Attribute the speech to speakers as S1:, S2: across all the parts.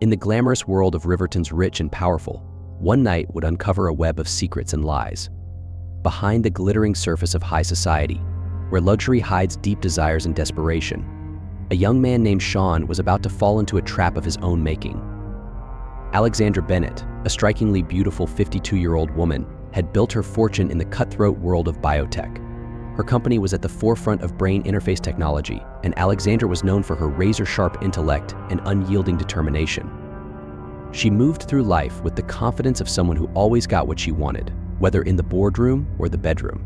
S1: In the glamorous world of Riverton's rich and powerful, one night would uncover a web of secrets and lies. Behind the glittering surface of high society, where luxury hides deep desires and desperation, a young man named Sean was about to fall into a trap of his own making. Alexandra Bennett, a strikingly beautiful 52-year-old woman, had built her fortune in the cutthroat world of biotech. Her company was at the forefront of brain interface technology, and Alexandra was known for her razor-sharp intellect and unyielding determination. She moved through life with the confidence of someone who always got what she wanted, whether in the boardroom or the bedroom.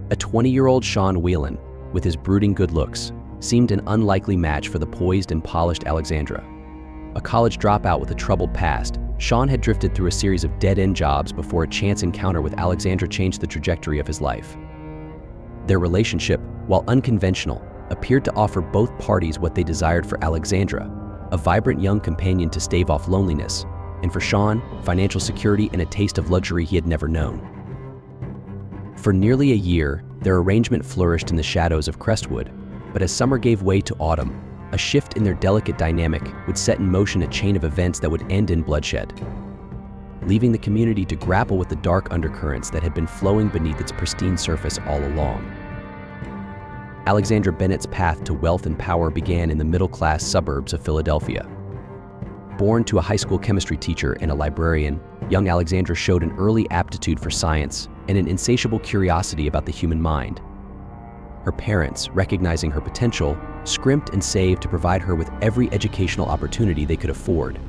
S1: A 20-year-old Sean Whelan, with his brooding good looks, seemed an unlikely match for the poised and polished Alexandra. A college dropout with a troubled past, Sean had drifted through a series of dead-end jobs before a chance encounter with Alexandra changed the trajectory of his life. Their relationship, while unconventional, appeared to offer both parties what they desired. For Alexandra, a vibrant young companion to stave off loneliness, and for Sean, financial security and a taste of luxury he had never known. For nearly a year, their arrangement flourished in the shadows of Crestwood, but as summer gave way to autumn, a shift in their delicate dynamic would set in motion a chain of events that would end in bloodshed, leaving the community to grapple with the dark undercurrents that had been flowing beneath its pristine surface all along. Alexandra Bennett's path to wealth and power began in the middle-class suburbs of Philadelphia. Born to a high school chemistry teacher and a librarian, young Alexandra showed an early aptitude for science and an insatiable curiosity about the human mind. Her parents, recognizing her potential, scrimped and saved to provide her with every educational opportunity they could afford.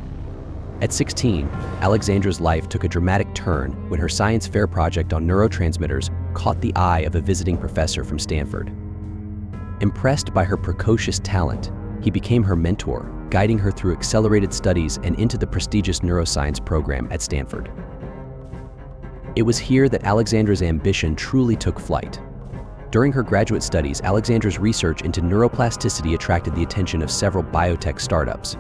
S1: At 16, Alexandra's life took a dramatic turn when her science fair project on neurotransmitters caught the eye of a visiting professor from Stanford. Impressed by her precocious talent, he became her mentor, guiding her through accelerated studies and into the prestigious neuroscience program at Stanford. It was here that Alexandra's ambition truly took flight. During her graduate studies, Alexandra's research into neuroplasticity attracted the attention of several biotech startups.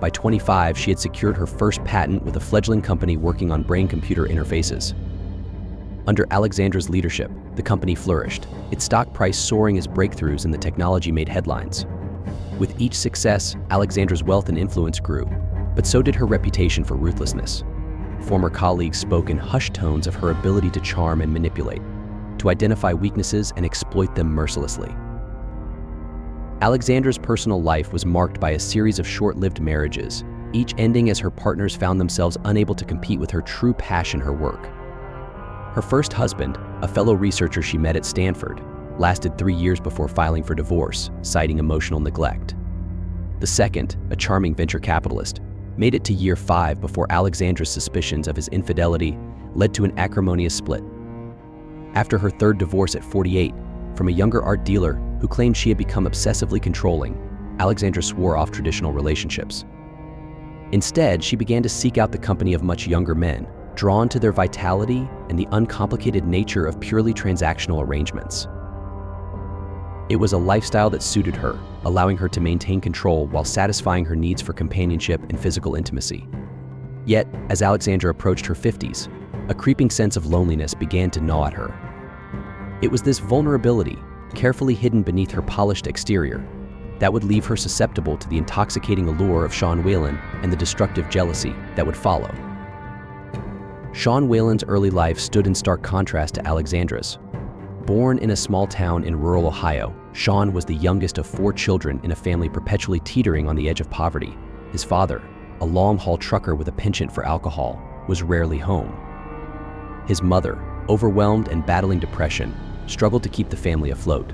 S1: By 25, she had secured her first patent with a fledgling company working on brain-computer interfaces. Under Alexandra's leadership, the company flourished, its stock price soaring as breakthroughs in the technology made headlines. With each success, Alexandra's wealth and influence grew, but so did her reputation for ruthlessness. Former colleagues spoke in hushed tones of her ability to charm and manipulate, to identify weaknesses and exploit them mercilessly. Alexandra's personal life was marked by a series of short-lived marriages, each ending as her partners found themselves unable to compete with her true passion, her work. Her first husband, a fellow researcher she met at Stanford, lasted 3 years before filing for divorce, citing emotional neglect. The second, a charming venture capitalist, made it to year 5 before Alexandra's suspicions of his infidelity led to an acrimonious split. After her third divorce at 48, from a younger art dealer who claimed she had become obsessively controlling, Alexandra swore off traditional relationships. Instead, she began to seek out the company of much younger men, drawn to their vitality and the uncomplicated nature of purely transactional arrangements. It was a lifestyle that suited her, allowing her to maintain control while satisfying her needs for companionship and physical intimacy. Yet, as Alexandra approached her 50s, a creeping sense of loneliness began to gnaw at her. It was this vulnerability, carefully hidden beneath her polished exterior, that would leave her susceptible to the intoxicating allure of Sean Whelan and the destructive jealousy that would follow. Sean Whelan's early life stood in stark contrast to Alexandra's. Born in a small town in rural Ohio, Sean was the youngest of 4 children in a family perpetually teetering on the edge of poverty. His father, a long-haul trucker with a penchant for alcohol, was rarely home. His mother, overwhelmed and battling depression, struggled to keep the family afloat.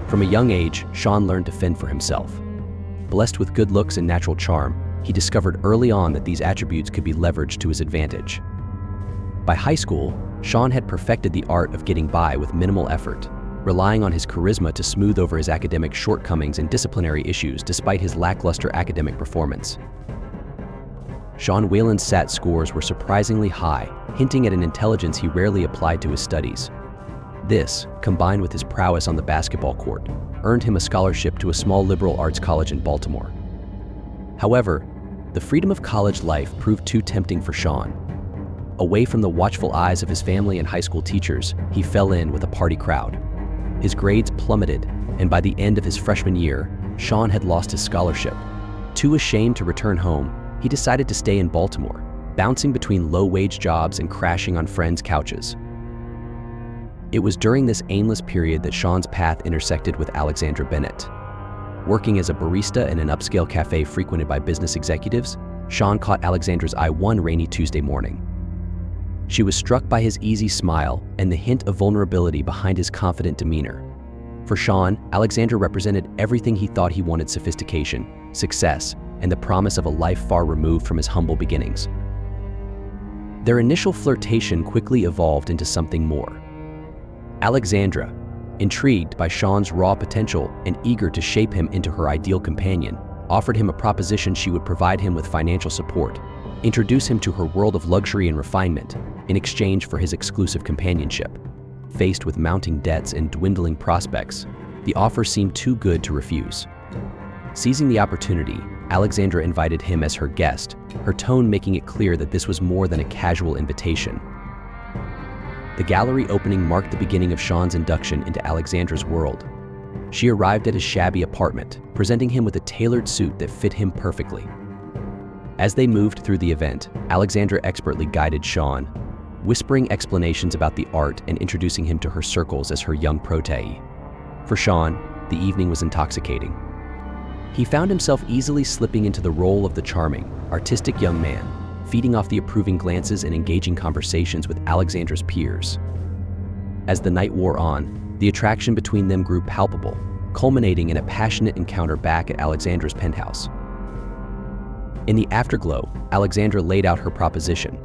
S1: From a young age, Sean learned to fend for himself. Blessed with good looks and natural charm, he discovered early on that these attributes could be leveraged to his advantage. By high school, Sean had perfected the art of getting by with minimal effort, relying on his charisma to smooth over his academic shortcomings and disciplinary issues despite his lackluster academic performance. Sean Whelan's SAT scores were surprisingly high, hinting at an intelligence he rarely applied to his studies. This, combined with his prowess on the basketball court, earned him a scholarship to a small liberal arts college in Baltimore. However, the freedom of college life proved too tempting for Sean. Away from the watchful eyes of his family and high school teachers, he fell in with a party crowd. His grades plummeted, and by the end of his freshman year, Sean had lost his scholarship. Too ashamed to return home, he decided to stay in Baltimore, bouncing between low-wage jobs and crashing on friends' couches. It was during this aimless period that Sean's path intersected with Alexandra Bennett. Working as a barista in an upscale cafe frequented by business executives, Sean caught Alexandra's eye one rainy Tuesday morning. She was struck by his easy smile and the hint of vulnerability behind his confident demeanor. For Sean, Alexandra represented everything he thought he wanted: sophistication, success, and the promise of a life far removed from his humble beginnings. Their initial flirtation quickly evolved into something more. Alexandra, intrigued by Sean's raw potential and eager to shape him into her ideal companion, offered him a proposition: she would provide him with financial support, introduce him to her world of luxury and refinement, in exchange for his exclusive companionship. Faced with mounting debts and dwindling prospects, the offer seemed too good to refuse. Seizing the opportunity, Alexandra invited him as her guest, her tone making it clear that this was more than a casual invitation. The gallery opening marked the beginning of Sean's induction into Alexandra's world. She arrived at his shabby apartment, presenting him with a tailored suit that fit him perfectly. As they moved through the event, Alexandra expertly guided Sean, whispering explanations about the art and introducing him to her circles as her young protege. For Sean, the evening was intoxicating. He found himself easily slipping into the role of the charming, artistic young man, feeding off the approving glances and engaging conversations with Alexandra's peers. As the night wore on, the attraction between them grew palpable, culminating in a passionate encounter back at Alexandra's penthouse. In the afterglow, Alexandra laid out her proposition.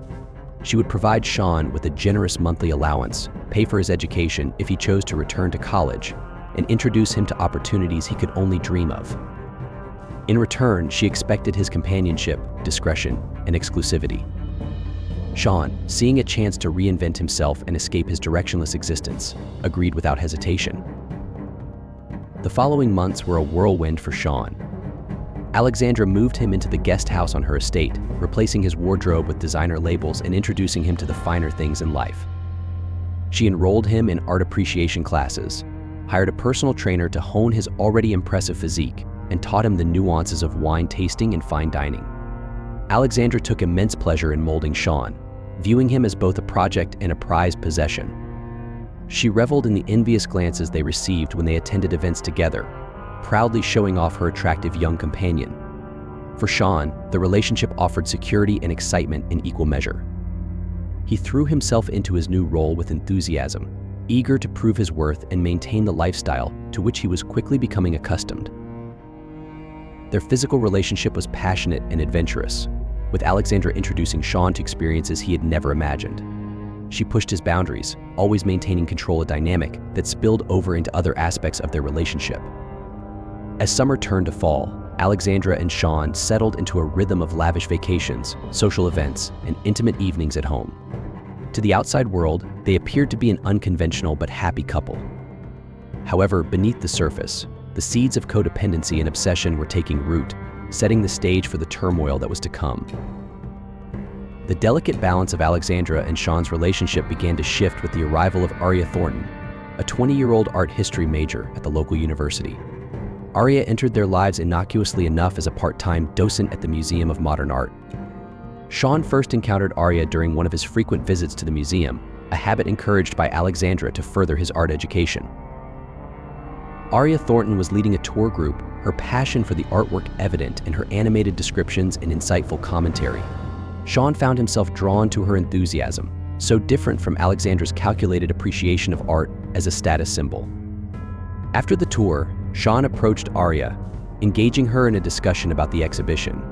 S1: She would provide Sean with a generous monthly allowance, pay for his education if he chose to return to college, and introduce him to opportunities he could only dream of. In return, she expected his companionship, discretion, and exclusivity. Sean, seeing a chance to reinvent himself and escape his directionless existence, agreed without hesitation. The following months were a whirlwind for Sean. Alexandra moved him into the guest house on her estate, replacing his wardrobe with designer labels and introducing him to the finer things in life. She enrolled him in art appreciation classes, hired a personal trainer to hone his already impressive physique, and taught him the nuances of wine tasting and fine dining. Alexandra took immense pleasure in molding Sean, viewing him as both a project and a prized possession. She reveled in the envious glances they received when they attended events together, proudly showing off her attractive young companion. For Sean, the relationship offered security and excitement in equal measure. He threw himself into his new role with enthusiasm, eager to prove his worth and maintain the lifestyle to which he was quickly becoming accustomed. Their physical relationship was passionate and adventurous, with Alexandra introducing Sean to experiences he had never imagined. She pushed his boundaries, always maintaining control, a dynamic that spilled over into other aspects of their relationship. As summer turned to fall, Alexandra and Sean settled into a rhythm of lavish vacations, social events, and intimate evenings at home. To the outside world, they appeared to be an unconventional but happy couple. However, beneath the surface, the seeds of codependency and obsession were taking root, setting the stage for the turmoil that was to come. The delicate balance of Alexandra and Sean's relationship began to shift with the arrival of Aria Thornton, a 20-year-old art history major at the local university. Aria entered their lives innocuously enough as a part-time docent at the Museum of Modern Art. Sean first encountered Aria during one of his frequent visits to the museum, a habit encouraged by Alexandra to further his art education. Aria Thornton was leading a tour group, her passion for the artwork evident in her animated descriptions and insightful commentary. Sean found himself drawn to her enthusiasm, so different from Alexandra's calculated appreciation of art as a status symbol. After the tour, Sean approached Aria, engaging her in a discussion about the exhibition.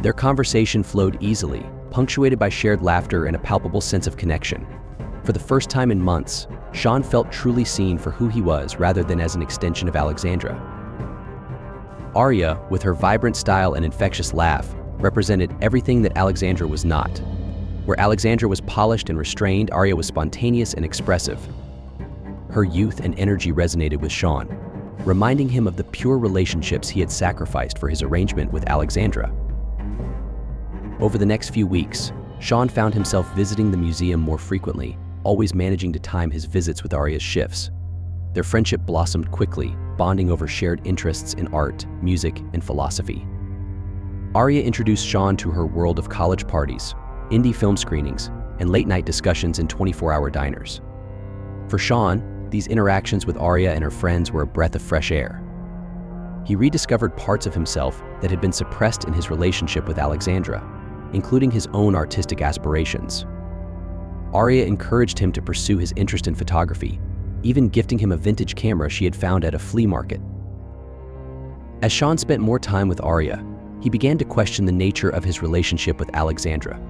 S1: Their conversation flowed easily, punctuated by shared laughter and a palpable sense of connection. For the first time in months, Sean felt truly seen for who he was rather than as an extension of Alexandra. Aria, with her vibrant style and infectious laugh, represented everything that Alexandra was not. Where Alexandra was polished and restrained, Aria was spontaneous and expressive. Her youth and energy resonated with Sean, reminding him of the pure relationships he had sacrificed for his arrangement with Alexandra. Over the next few weeks, Sean found himself visiting the museum more frequently, always managing to time his visits with Aria's shifts. Their friendship blossomed quickly, bonding over shared interests in art, music, and philosophy. Arya introduced Sean to her world of college parties, indie film screenings, and late-night discussions in 24-hour diners. For Sean, these interactions with Arya and her friends were a breath of fresh air. He rediscovered parts of himself that had been suppressed in his relationship with Alexandra, including his own artistic aspirations. Arya encouraged him to pursue his interest in photography, even gifting him a vintage camera she had found at a flea market. As Sean spent more time with Arya, he began to question the nature of his relationship with Alexandra.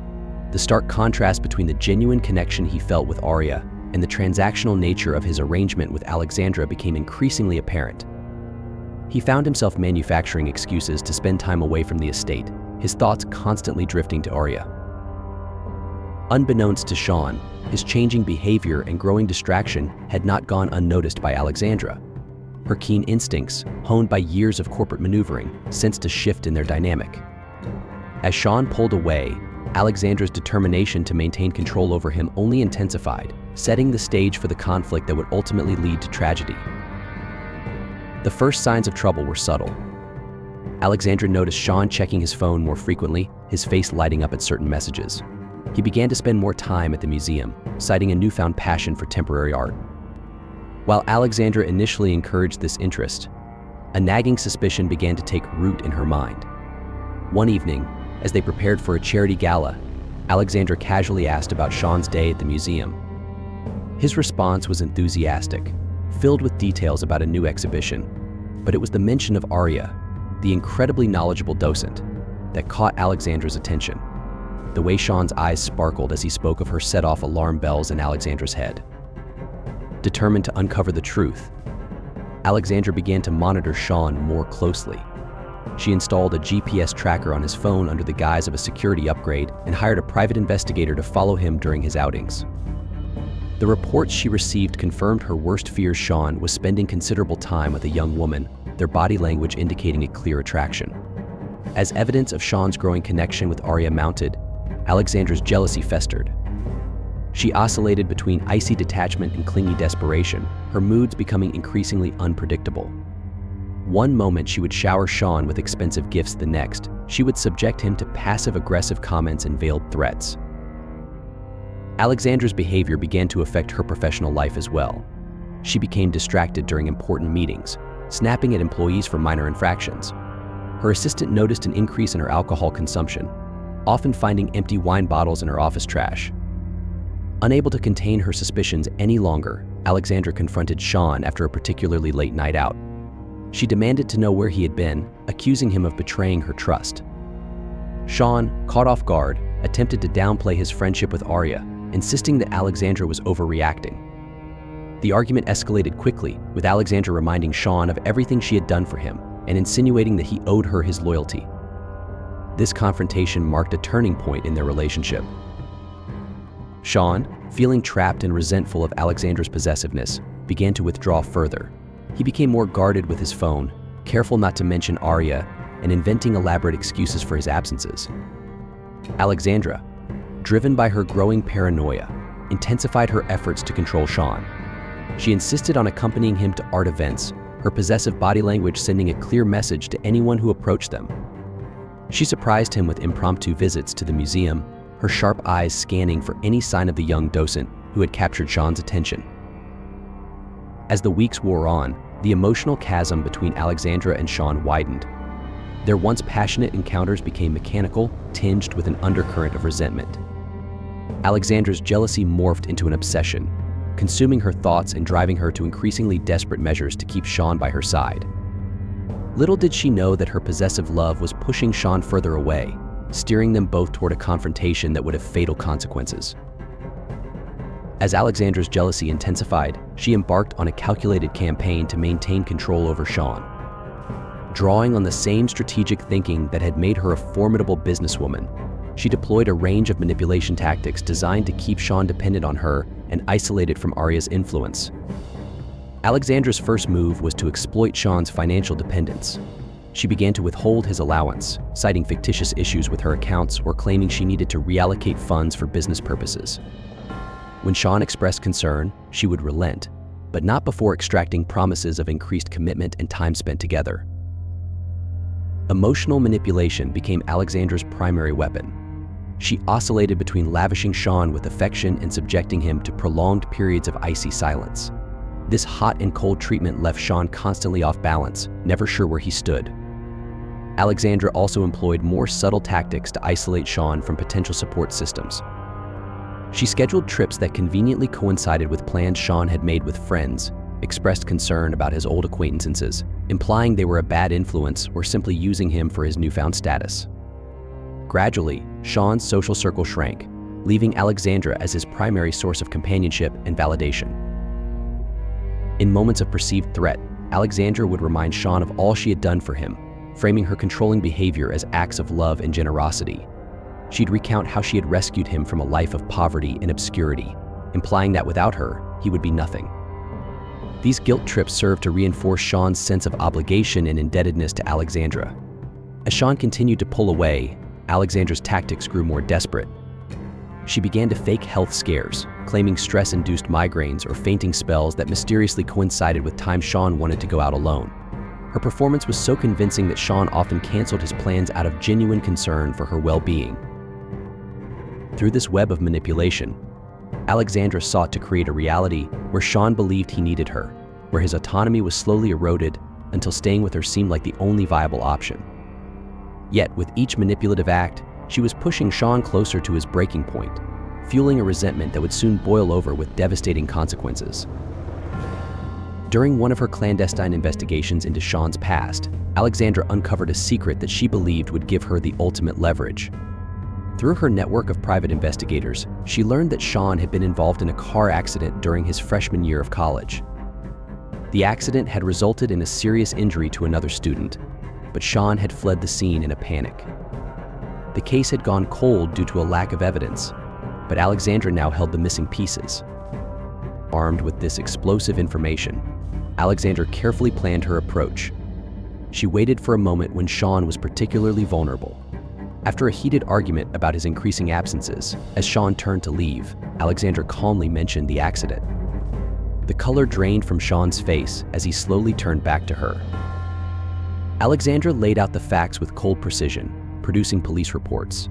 S1: The stark contrast between the genuine connection he felt with Arya and the transactional nature of his arrangement with Alexandra became increasingly apparent. He found himself manufacturing excuses to spend time away from the estate, his thoughts constantly drifting to Arya. Unbeknownst to Sean, his changing behavior and growing distraction had not gone unnoticed by Alexandra. Her keen instincts, honed by years of corporate maneuvering, sensed a shift in their dynamic. As Sean pulled away, Alexandra's determination to maintain control over him only intensified, setting the stage for the conflict that would ultimately lead to tragedy. The first signs of trouble were subtle. Alexandra noticed Sean checking his phone more frequently, his face lighting up at certain messages. He began to spend more time at the museum, citing a newfound passion for temporary art. While Alexandra initially encouraged this interest, a nagging suspicion began to take root in her mind. One evening, as they prepared for a charity gala, Alexandra casually asked about Sean's day at the museum. His response was enthusiastic, filled with details about a new exhibition, but it was the mention of Arya, the incredibly knowledgeable docent, that caught Alexandra's attention. The way Sean's eyes sparkled as he spoke of her set off alarm bells in Alexandra's head. Determined to uncover the truth, Alexandra began to monitor Sean more closely. She installed a GPS tracker on his phone under the guise of a security upgrade and hired a private investigator to follow him during his outings. The reports she received confirmed her worst fears. Sean was spending considerable time with a young woman, their body language indicating a clear attraction. As evidence of Sean's growing connection with Arya mounted, Alexandra's jealousy festered. She oscillated between icy detachment and clingy desperation, her moods becoming increasingly unpredictable. One moment she would shower Sean with expensive gifts, the next, she would subject him to passive-aggressive comments and veiled threats. Alexandra's behavior began to affect her professional life as well. She became distracted during important meetings, snapping at employees for minor infractions. Her assistant noticed an increase in her alcohol consumption, often finding empty wine bottles in her office trash. Unable to contain her suspicions any longer, Alexandra confronted Sean after a particularly late night out. She demanded to know where he had been, accusing him of betraying her trust. Sean, caught off guard, attempted to downplay his friendship with Arya, insisting that Alexandra was overreacting. The argument escalated quickly, with Alexandra reminding Sean of everything she had done for him and insinuating that he owed her his loyalty. This confrontation marked a turning point in their relationship. Sean, feeling trapped and resentful of Alexandra's possessiveness, began to withdraw further. He became more guarded with his phone, careful not to mention Arya, and inventing elaborate excuses for his absences. Alexandra, driven by her growing paranoia, intensified her efforts to control Sean. She insisted on accompanying him to art events, her possessive body language sending a clear message to anyone who approached them. She surprised him with impromptu visits to the museum, her sharp eyes scanning for any sign of the young docent who had captured Sean's attention. As the weeks wore on, the emotional chasm between Alexandra and Sean widened. Their once passionate encounters became mechanical, tinged with an undercurrent of resentment. Alexandra's jealousy morphed into an obsession, consuming her thoughts and driving her to increasingly desperate measures to keep Sean by her side. Little did she know that her possessive love was pushing Sean further away, steering them both toward a confrontation that would have fatal consequences. As Alexandra's jealousy intensified, she embarked on a calculated campaign to maintain control over Sean. Drawing on the same strategic thinking that had made her a formidable businesswoman, she deployed a range of manipulation tactics designed to keep Sean dependent on her and isolated from Arya's influence. Alexandra's first move was to exploit Sean's financial dependence. She began to withhold his allowance, citing fictitious issues with her accounts or claiming she needed to reallocate funds for business purposes. When Sean expressed concern, she would relent, but not before extracting promises of increased commitment and time spent together. Emotional manipulation became Alexandra's primary weapon. She oscillated between lavishing Sean with affection and subjecting him to prolonged periods of icy silence. This hot and cold treatment left Sean constantly off balance, never sure where he stood. Alexandra also employed more subtle tactics to isolate Sean from potential support systems. She scheduled trips that conveniently coincided with plans Sean had made with friends, expressed concern about his old acquaintances, implying they were a bad influence or simply using him for his newfound status. Gradually, Sean's social circle shrank, leaving Alexandra as his primary source of companionship and validation. In moments of perceived threat, Alexandra would remind Sean of all she had done for him, framing her controlling behavior as acts of love and generosity. She'd recount how she had rescued him from a life of poverty and obscurity, implying that without her, he would be nothing. These guilt trips served to reinforce Sean's sense of obligation and indebtedness to Alexandra. As Sean continued to pull away, Alexandra's tactics grew more desperate. She began to fake health scares, claiming stress-induced migraines or fainting spells that mysteriously coincided with times Sean wanted to go out alone. Her performance was so convincing that Sean often canceled his plans out of genuine concern for her well-being. Through this web of manipulation, Alexandra sought to create a reality where Sean believed he needed her, where his autonomy was slowly eroded until staying with her seemed like the only viable option. Yet, with each manipulative act, she was pushing Sean closer to his breaking point, fueling a resentment that would soon boil over with devastating consequences. During one of her clandestine investigations into Sean's past, Alexandra uncovered a secret that she believed would give her the ultimate leverage. Through her network of private investigators, she learned that Sean had been involved in a car accident during his freshman year of college. The accident had resulted in a serious injury to another student, but Sean had fled the scene in a panic. The case had gone cold due to a lack of evidence, but Alexandra now held the missing pieces. Armed with this explosive information, Alexandra carefully planned her approach. She waited for a moment when Sean was particularly vulnerable. After a heated argument about his increasing absences, as Sean turned to leave, Alexandra calmly mentioned the accident. The color drained from Sean's face as he slowly turned back to her. Alexandra laid out the facts with cold precision, producing police reports.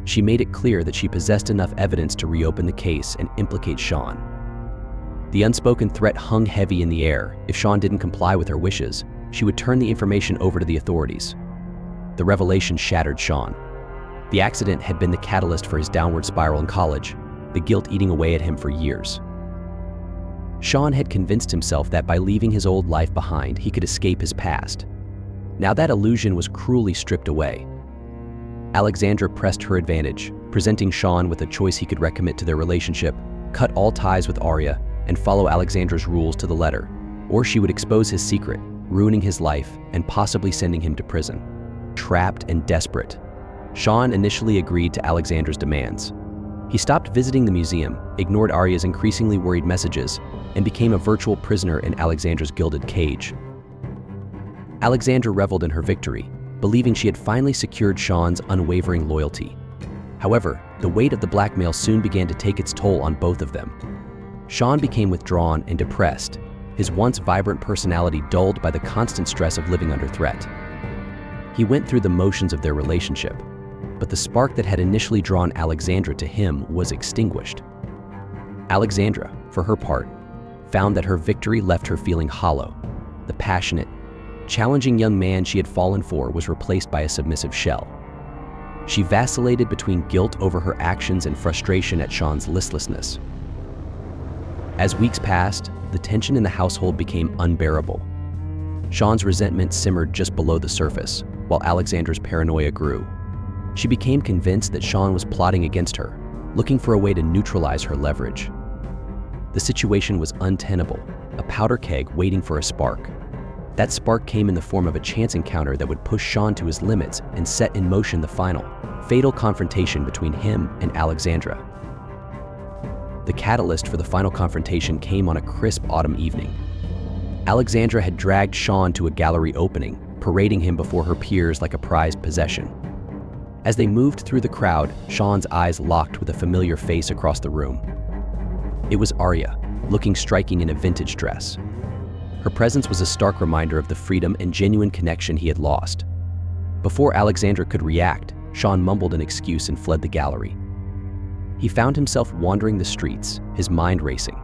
S1: She made it clear that she possessed enough evidence to reopen the case and implicate Sean. The unspoken threat hung heavy in the air. If Sean didn't comply with her wishes, she would turn the information over to the authorities. The revelation shattered Sean. The accident had been the catalyst for his downward spiral in college, the guilt eating away at him for years. Sean had convinced himself that by leaving his old life behind, he could escape his past. Now that illusion was cruelly stripped away. Alexandra pressed her advantage, presenting Sean with a choice: he could recommit to their relationship, cut all ties with Arya, and follow Alexandra's rules to the letter, or she would expose his secret, ruining his life and possibly sending him to prison. Trapped and desperate, Sean initially agreed to Alexandra's demands. He stopped visiting the museum, ignored Arya's increasingly worried messages, and became a virtual prisoner in Alexandra's gilded cage. Alexandra reveled in her victory, believing she had finally secured Sean's unwavering loyalty. However, the weight of the blackmail soon began to take its toll on both of them. Sean became withdrawn and depressed, his once vibrant personality dulled by the constant stress of living under threat. He went through the motions of their relationship, but the spark that had initially drawn Alexandra to him was extinguished. Alexandra, for her part, found that her victory left her feeling hollow. The passionate, challenging young man she had fallen for was replaced by a submissive shell. She vacillated between guilt over her actions and frustration at Sean's listlessness. As weeks passed, the tension in the household became unbearable. Sean's resentment simmered just below the surface, while Alexandra's paranoia grew. She became convinced that Sean was plotting against her, looking for a way to neutralize her leverage. The situation was untenable, a powder keg waiting for a spark. That spark came in the form of a chance encounter that would push Sean to his limits and set in motion the final, fatal confrontation between him and Alexandra. The catalyst for the final confrontation came on a crisp autumn evening. Alexandra had dragged Sean to a gallery opening, parading him before her peers like a prized possession. As they moved through the crowd, Sean's eyes locked with a familiar face across the room. It was Arya, looking striking in a vintage dress. Her presence was a stark reminder of the freedom and genuine connection he had lost. Before Alexandra could react, Sean mumbled an excuse and fled the gallery. He found himself wandering the streets, his mind racing.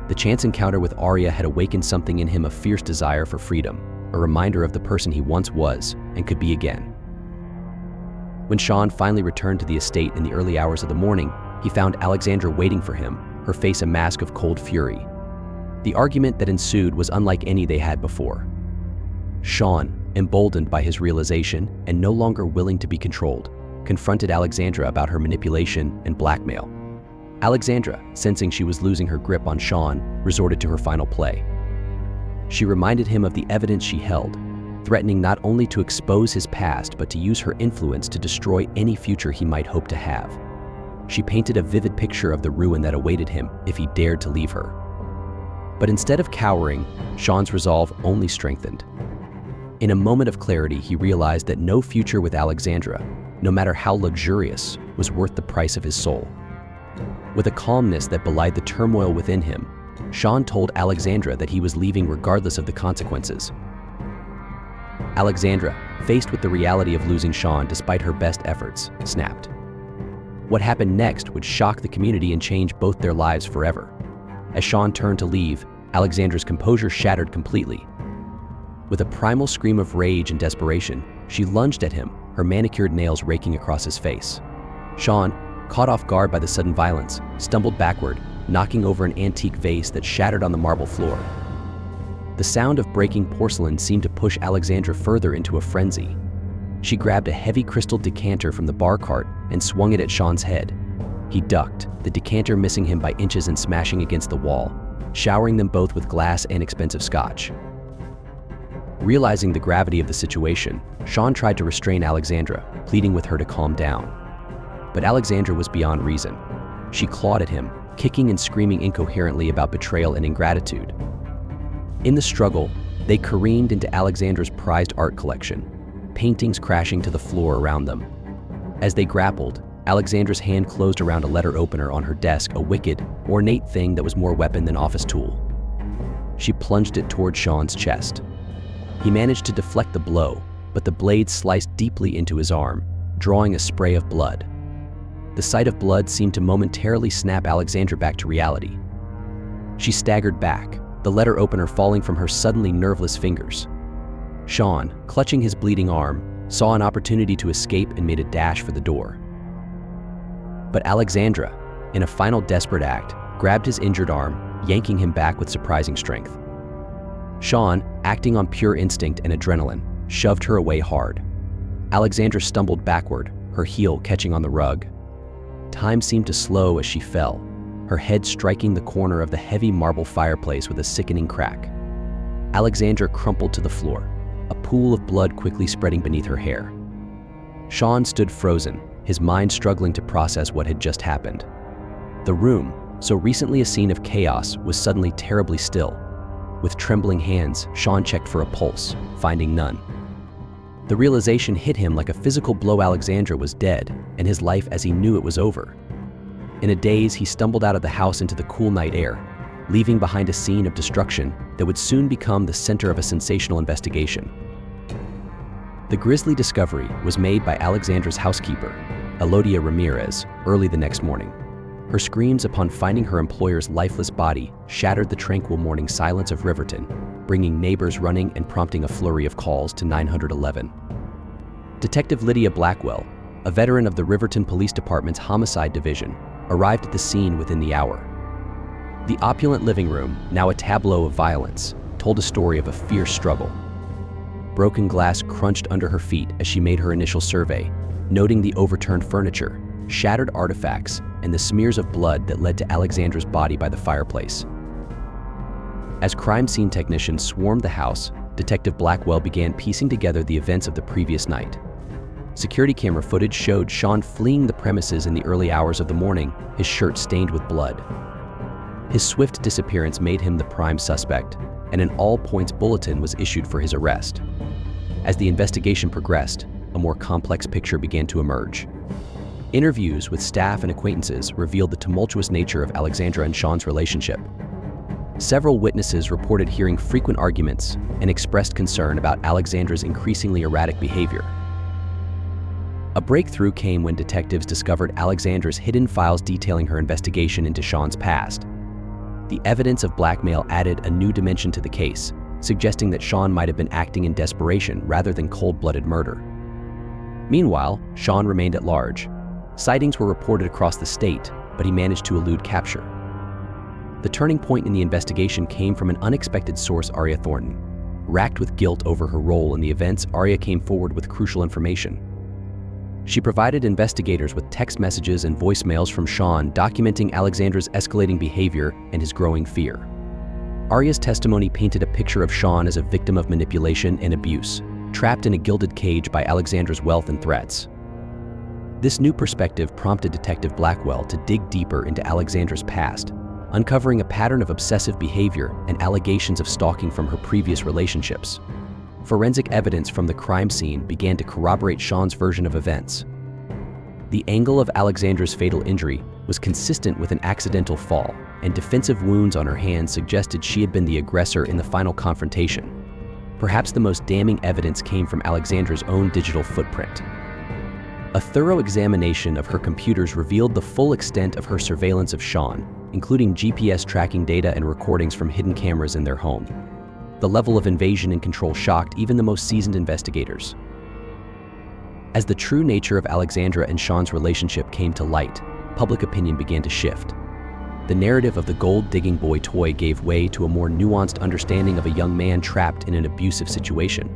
S1: The chance encounter with Arya had awakened something in him, a fierce desire for freedom, a reminder of the person he once was and could be again. When Sean finally returned to the estate in the early hours of the morning, he found Alexandra waiting for him, her face a mask of cold fury. The argument that ensued was unlike any they had before. Sean, emboldened by his realization and no longer willing to be controlled, confronted Alexandra about her manipulation and blackmail. Alexandra, sensing she was losing her grip on Sean, resorted to her final play. She reminded him of the evidence she held, threatening not only to expose his past but to use her influence to destroy any future he might hope to have. She painted a vivid picture of the ruin that awaited him if he dared to leave her. But instead of cowering, Sean's resolve only strengthened. In a moment of clarity, he realized that no future with Alexandra, no matter how luxurious, was worth the price of his soul. With a calmness that belied the turmoil within him, Sean told Alexandra that he was leaving regardless of the consequences. Alexandra, faced with the reality of losing Sean despite her best efforts, snapped. What happened next would shock the community and change both their lives forever. As Sean turned to leave, Alexandra's composure shattered completely. With a primal scream of rage and desperation, she lunged at him, her manicured nails raking across his face. Sean, caught off guard by the sudden violence, stumbled backward, knocking over an antique vase that shattered on the marble floor. The sound of breaking porcelain seemed to push Alexandra further into a frenzy. She grabbed a heavy crystal decanter from the bar cart and swung it at Sean's head. He ducked, the decanter missing him by inches and smashing against the wall, showering them both with glass and expensive scotch. Realizing the gravity of the situation, Sean tried to restrain Alexandra, pleading with her to calm down. But Alexandra was beyond reason. She clawed at him, kicking and screaming incoherently about betrayal and ingratitude. In the struggle, they careened into Alexandra's prized art collection, paintings crashing to the floor around them. As they grappled, Alexandra's hand closed around a letter opener on her desk, a wicked, ornate thing that was more weapon than office tool. She plunged it toward Sean's chest. He managed to deflect the blow, but the blade sliced deeply into his arm, drawing a spray of blood. The sight of blood seemed to momentarily snap Alexandra back to reality. She staggered back, the letter opener falling from her suddenly nerveless fingers. Sean, clutching his bleeding arm, saw an opportunity to escape and made a dash for the door. But Alexandra, in a final desperate act, grabbed his injured arm, yanking him back with surprising strength. Sean, acting on pure instinct and adrenaline, shoved her away hard. Alexandra stumbled backward, her heel catching on the rug. Time seemed to slow as she fell, her head striking the corner of the heavy marble fireplace with a sickening crack. Alexandra crumpled to the floor, a pool of blood quickly spreading beneath her hair. Sean stood frozen, his mind struggling to process what had just happened. The room, so recently a scene of chaos, was suddenly terribly still. With trembling hands, Sean checked for a pulse, finding none. The realization hit him like a physical blow. Alexandra was dead, and his life as he knew it was over. In a daze, he stumbled out of the house into the cool night air, leaving behind a scene of destruction that would soon become the center of a sensational investigation. The grisly discovery was made by Alexandra's housekeeper, Elodia Ramirez, early the next morning. Her screams upon finding her employer's lifeless body shattered the tranquil morning silence of Riverton, bringing neighbors running and prompting a flurry of calls to 911. Detective Lydia Blackwell, a veteran of the Riverton Police Department's Homicide Division, arrived at the scene within the hour. The opulent living room, now a tableau of violence, told a story of a fierce struggle. Broken glass crunched under her feet as she made her initial survey, noting the overturned furniture, shattered artifacts, and the smears of blood that led to Alexandra's body by the fireplace. As crime scene technicians swarmed the house, Detective Blackwell began piecing together the events of the previous night. Security camera footage showed Sean fleeing the premises in the early hours of the morning, his shirt stained with blood. His swift disappearance made him the prime suspect, and an all-points bulletin was issued for his arrest. As the investigation progressed, a more complex picture began to emerge. Interviews with staff and acquaintances revealed the tumultuous nature of Alexandra and Sean's relationship. Several witnesses reported hearing frequent arguments and expressed concern about Alexandra's increasingly erratic behavior. A breakthrough came when detectives discovered Alexandra's hidden files detailing her investigation into Sean's past. The evidence of blackmail added a new dimension to the case, suggesting that Sean might have been acting in desperation rather than cold-blooded murder. Meanwhile, Sean remained at large. Sightings were reported across the state, but he managed to elude capture. The turning point in the investigation came from an unexpected source, Aria Thornton. Racked with guilt over her role in the events, Aria came forward with crucial information. She provided investigators with text messages and voicemails from Sean documenting Alexandra's escalating behavior and his growing fear. Aria's testimony painted a picture of Sean as a victim of manipulation and abuse, trapped in a gilded cage by Alexandra's wealth and threats. This new perspective prompted Detective Blackwell to dig deeper into Alexandra's past, uncovering a pattern of obsessive behavior and allegations of stalking from her previous relationships. Forensic evidence from the crime scene began to corroborate Sean's version of events. The angle of Alexandra's fatal injury was consistent with an accidental fall, and defensive wounds on her hands suggested she had been the aggressor in the final confrontation. Perhaps the most damning evidence came from Alexandra's own digital footprint. A thorough examination of her computers revealed the full extent of her surveillance of Sean, including GPS tracking data and recordings from hidden cameras in their home. The level of invasion and control shocked even the most seasoned investigators. As the true nature of Alexandra and Sean's relationship came to light, public opinion began to shift. The narrative of the gold-digging boy toy gave way to a more nuanced understanding of a young man trapped in an abusive situation.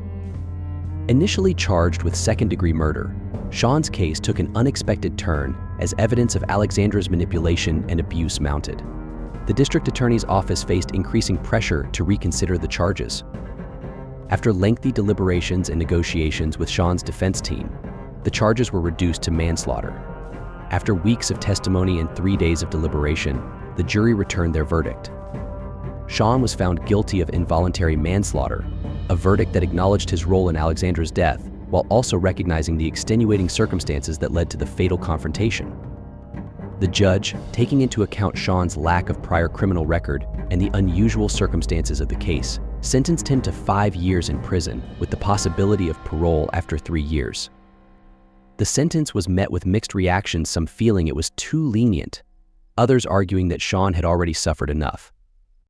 S1: Initially charged with second-degree murder, Sean's case took an unexpected turn as evidence of Alexandra's manipulation and abuse mounted. The district attorney's office faced increasing pressure to reconsider the charges. After lengthy deliberations and negotiations with Sean's defense team, the charges were reduced to manslaughter. After weeks of testimony and 3 days of deliberation, the jury returned their verdict. Sean was found guilty of involuntary manslaughter, a verdict that acknowledged his role in Alexandra's death, while also recognizing the extenuating circumstances that led to the fatal confrontation. The judge, taking into account Sean's lack of prior criminal record and the unusual circumstances of the case, sentenced him to 5 years in prison with the possibility of parole after 3 years. The sentence was met with mixed reactions, some feeling it was too lenient, others arguing that Sean had already suffered enough.